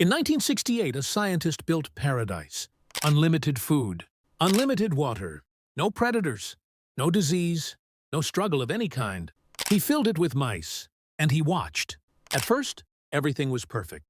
In 1968, a scientist built paradise. Unlimited food, unlimited water, no predators, no disease, no struggle of any kind. He filled it with mice, and he watched. At first, everything was perfect.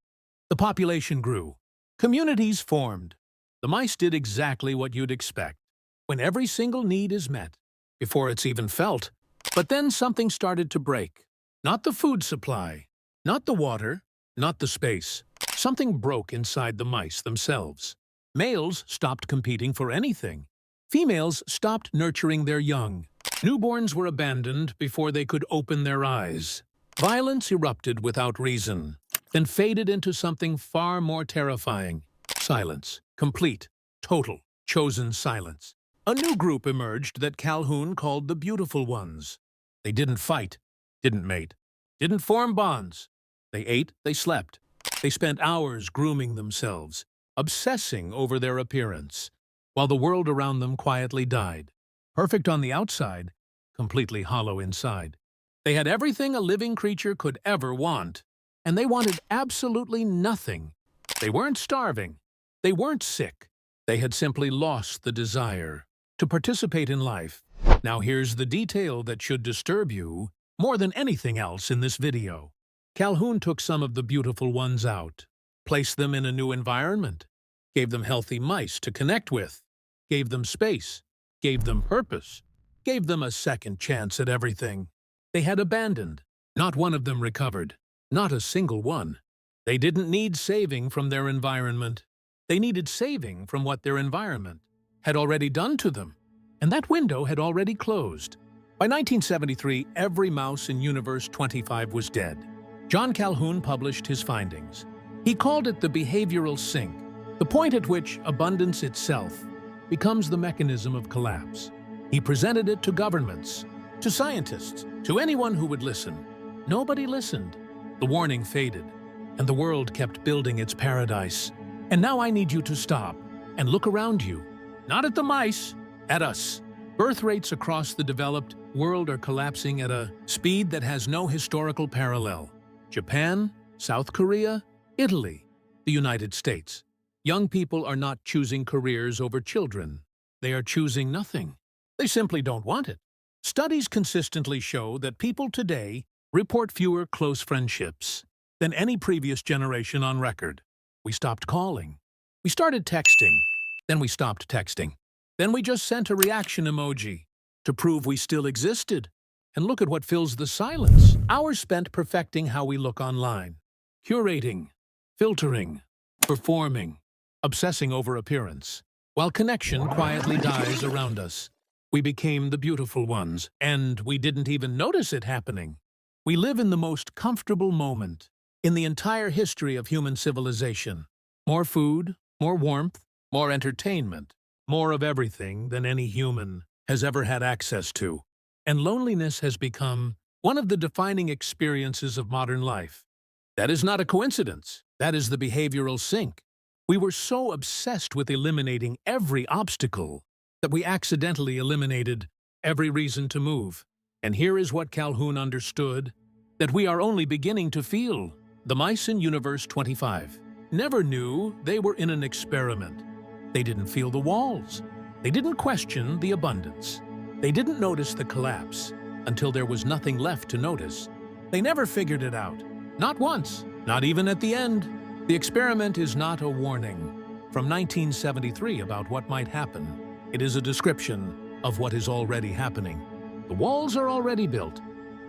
The population grew. Communities formed. The mice did exactly what you'd expect, when every single need is met, before it's even felt. But then something started to break. Not the food supply, not the water, not the space. Something broke inside the mice themselves. Males stopped competing for anything. Females stopped nurturing their young. Newborns were abandoned before they could open their eyes. Violence erupted without reason, then faded into something far more terrifying. Silence. Complete, total, chosen silence. A new group emerged that Calhoun called the Beautiful Ones. They didn't fight, didn't mate, didn't form bonds. They ate, they slept. They spent hours grooming themselves, obsessing over their appearance, while the world around them quietly died. Perfect on the outside, completely hollow inside. They had everything a living creature could ever want, and they wanted absolutely nothing. They weren't starving. They weren't sick. They had simply lost the desire to participate in life. Now here's the detail that should disturb you more than anything else in this video. Calhoun took some of the beautiful ones out, placed them in a new environment, gave them healthy mice to connect with, gave them space, gave them purpose, gave them a second chance at everything they had abandoned. Not one of them recovered, not a single one. They didn't need saving from their environment. They needed saving from what their environment had already done to them, and that window had already closed. By 1973, every mouse in Universe 25 was dead. John Calhoun published his findings. He called it the behavioral sink, the point at which abundance itself becomes the mechanism of collapse. He presented it to governments, to scientists, to anyone who would listen. Nobody listened. The warning faded, and the world kept building its paradise. And now I need you to stop and look around you. Not at the mice, at us. Birth rates across the developed world are collapsing at a speed that has no historical parallel. Japan, South Korea, Italy, the United States. Young people are not choosing careers over children. They are choosing nothing. They simply don't want it. Studies consistently show that people today report fewer close friendships than any previous generation on record. We stopped calling. We started texting. Then we stopped texting. Then we just sent a reaction emoji to prove we still existed. And look at what fills the silence. Hours spent perfecting how we look online. Curating, filtering, performing, obsessing over appearance. While connection quietly dies around us. We became the beautiful ones, and we didn't even notice it happening. We live in the most comfortable moment in the entire history of human civilization. More food, more warmth, more entertainment, more of everything than any human has ever had access to. And loneliness has become one of the defining experiences of modern life. That is not a coincidence. That is the behavioral sink. We were so obsessed with eliminating every obstacle that we accidentally eliminated every reason to move. And here is what Calhoun understood, that we are only beginning to feel. The mice in Universe 25 never knew they were in an experiment. They didn't feel the walls. They didn't question the abundance. They didn't notice the collapse until there was nothing left to notice. They never figured it out. Not once. Not even at the end. The experiment is not a warning from 1973 about what might happen. It is a description of what is already happening. The walls are already built.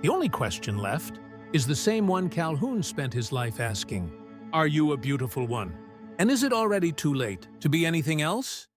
The only question left is the same one Calhoun spent his life asking. Are you a beautiful one? And is it already too late to be anything else?